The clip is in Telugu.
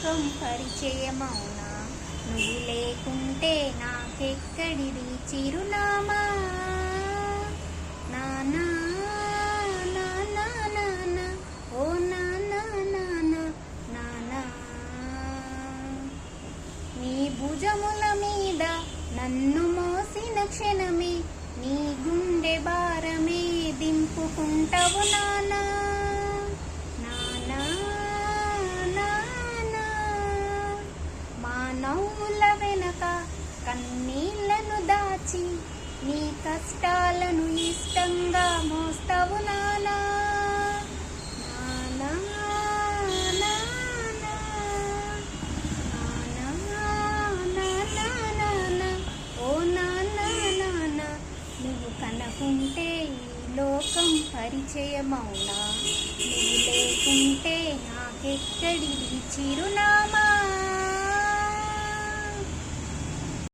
లోకం పరిచయమౌనా, నువ్వు లేకుంటే నాకెక్కడిది చిరునామా. నానా నానా నానా ఓ నానా నానా నానా, నీ భుజముల మీద నన్ను మోసిన క్షణమే, నీ గుండె భారమే దింపుకుంటావు నానా. నానా నానా, మా నవ్వుల వెనక కన్నీళ్లను దాచి, నీ కష్టాలను ఇష్టంగా మోస్తావు నానా. నానా నానా ఓ నానా నానా, నువ్వు కనకుంటే ఈ లోకం పరిచయమౌనా, నువ్వు లేకుంటే నాకెక్కడిది చిరునామా.